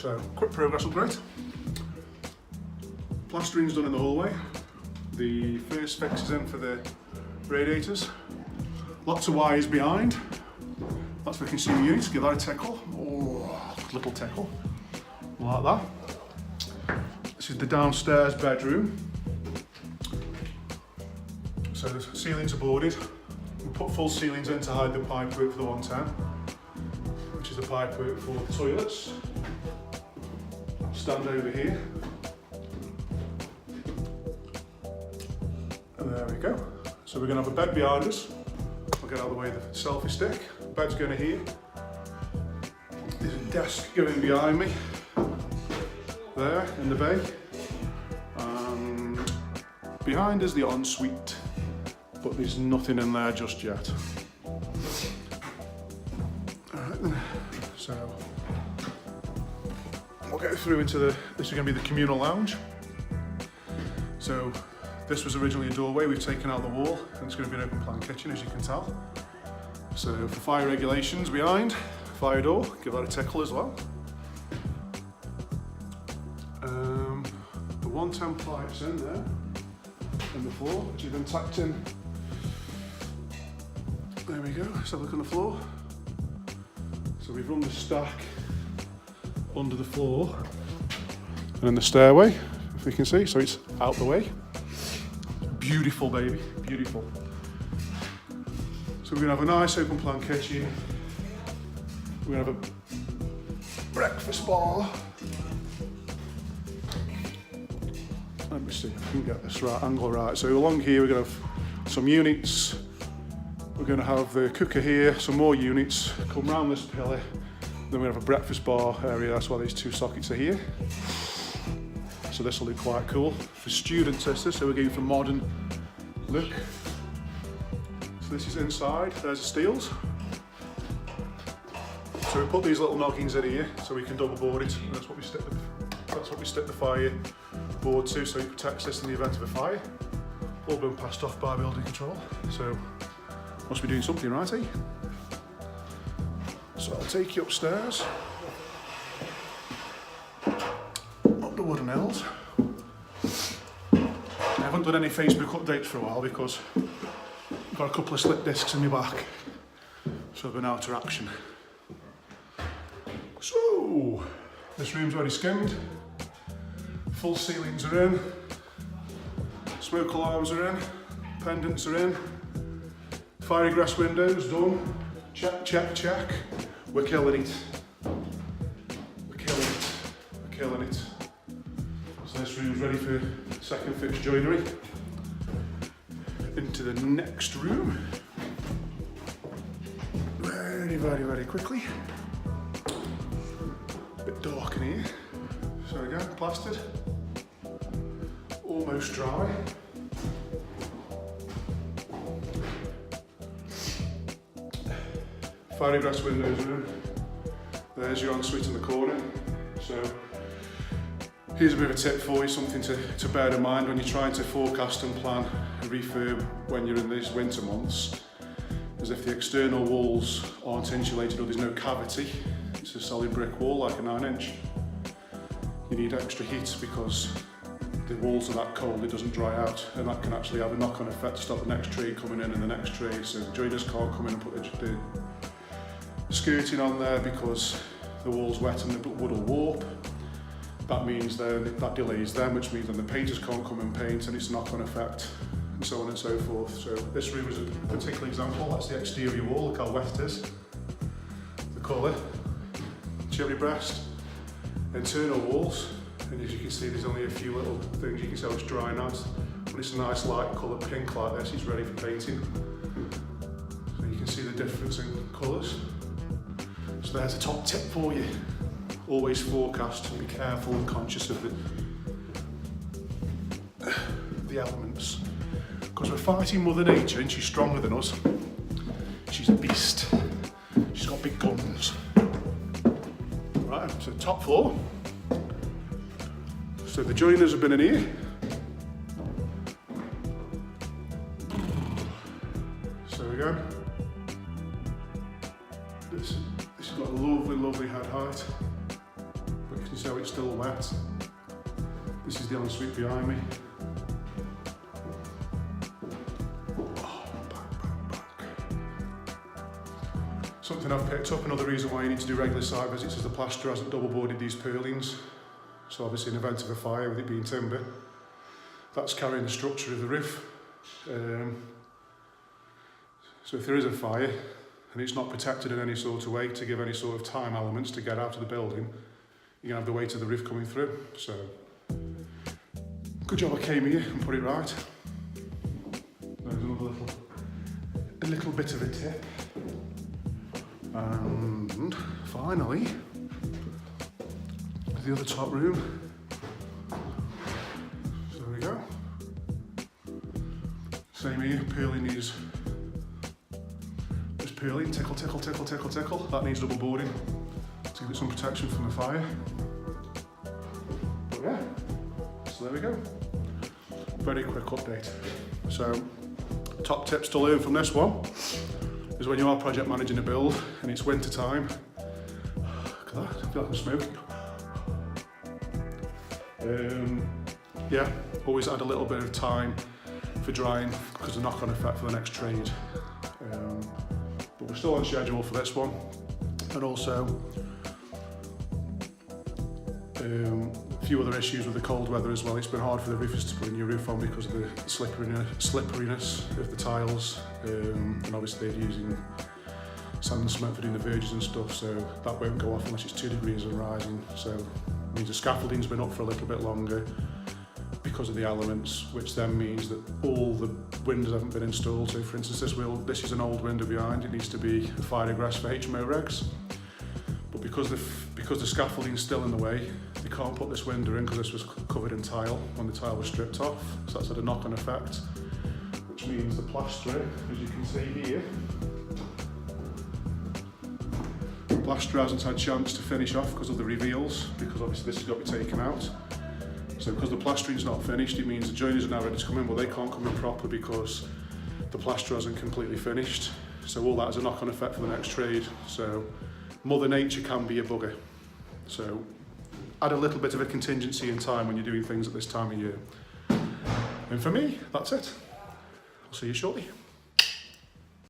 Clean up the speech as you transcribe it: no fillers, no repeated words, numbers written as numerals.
So, quick progress upgrade. Plastering's done in the hallway. The first fix is in for the radiators. Lots of wires behind. That's for consumer units. Give that a tickle. Oh, little tickle. Like that. This is the downstairs bedroom. So the ceilings are boarded. We put full ceilings in to hide the pipework for the 110, which is the pipework for the toilets. I'll stand over here. And there we go. So we're going to have a bed behind us. I'll get out of the way of the selfie stick. Bed's going to here. There's a desk going behind me. There, in the bay. And behind is the ensuite. But there's nothing in there just yet. Alright then. So we'll get through into this is going to be the communal lounge. So this was originally a doorway, we've taken out the wall, and it's going to be an open plan kitchen, as you can tell. So for fire regulations behind, fire door, give that a tickle as well. The 110 pipes in there, in the floor, which have been tacked in. There we go, let's have a look on the floor. So we've run the stack under the floor, and in the stairway, if you can see, so it's out the way. Beautiful, baby, beautiful. So we're gonna have a nice open plan kitchen. We're gonna have a breakfast bar. Let me see if I can get this right angle right. So along here we're gonna have some units. We're gonna have the cooker here, some more units, come round this pillar. Then we're gonna have a breakfast bar area, that's why these two sockets are here. So this will look quite cool. For students, so we're going for modern look. So this is inside, there's the steels. So we put these little noggins in here so we can double board it. And that's what we stick the fire board to, so it protects this in the event of a fire. All been passed off by building control. So must be doing something right, eh? So I'll take you upstairs. Up the wooden hills. I haven't done any Facebook updates for a while because I've got a couple of slip discs in my back, so I've been out of action. So, this room's already skimmed. Full ceilings are in. Smoke alarms are in. Pendants are in. Fire egress windows done. Check, check, check. We're killing it. We're killing it. We're killing it. So this room's ready for second fix joinery. Into the next room. Very, very, very quickly. A bit dark in here. So again, plastered. Almost dry. Fire egress windows are in. There's your ensuite in the corner. So here's a bit of a tip for you, something to bear in mind when you're trying to forecast and plan a refurb when you're in these winter months. Is if the external walls aren't insulated or there's no cavity, it's a solid brick wall like a 9-inch. You need extra heat because the walls are that cold, it doesn't dry out, and that can actually have a knock-on effect to stop the next tree coming in and the next tree. So joiners can't come in and put the skirting on there because the wall's wet and the wood will warp. That means then that delays them, which means then the painters can't come and paint, and it's a knock-on effect, and so on and so forth. So this room is a particular example. That's the exterior wall, look how wet it is. The colour, cherry breast, internal walls, and as you can see there's only a few little things, you can see how it's drying out. When it's a nice light colour pink like this, it's ready for painting. So you can see the difference in colours. So there's a top tip for you. Always forecast and be careful and conscious of the elements. Because we're fighting Mother Nature and she's stronger than us. She's a beast. She's got big guns. Right, so top floor. So the joiners have been in here. So again, this has got a lovely, lovely head height. But you can so it's still wet. This is the ensuite behind me. Something I've picked up, another reason why you need to do regular site visits is the plaster hasn't double boarded these purlins. So obviously in the event of a fire, with it being timber, that's carrying the structure of the roof. So if there is a fire and it's not protected in any sort of way to give any sort of time elements to get out of the building, you're gonna have the weight of the roof coming through. So good job I came here and put it right. There's another little bit of a tip. And finally, the other top room. So there we go. Same here, purlin is just purlin, tickle, tickle, tickle, tickle, tickle. That needs double boarding to give it some protection from the fire. But yeah, so there we go. Very quick update. So, top tips to learn from this one is when you are project managing a build and it's winter time. Look at that, I feel like I'm smoking. Yeah, always add a little bit of time for drying because of the knock-on effect for the next trade. But we're still on schedule for this one. And also, a few other issues with the cold weather as well. It's been hard for the roofers to put a new roof on because of the slipperiness of the tiles, and obviously they're using sand and cement for doing the verges and stuff, so that won't go off unless it's 2 degrees and rising. So it means the scaffolding's been up for a little bit longer because of the elements, which then means that all the windows haven't been installed. So for instance, this is an old window behind, it needs to be fire egress for HMO regs. But because the scaffolding's still in the way, they can't put this window in because this was covered in tile when the tile was stripped off. So that's had a knock-on effect, which means the plaster, as you can see here, the plaster hasn't had a chance to finish off because of the reveals, because obviously this has got to be taken out. So because the plastering's not finished, it means the joiners are now ready to come in, but they can't come in properly because the plaster hasn't completely finished. So all that has a knock-on effect for the next trade. So Mother Nature can be a bugger. So add a little bit of a contingency in time when you're doing things at this time of year. And for me, that's it. I'll see you shortly.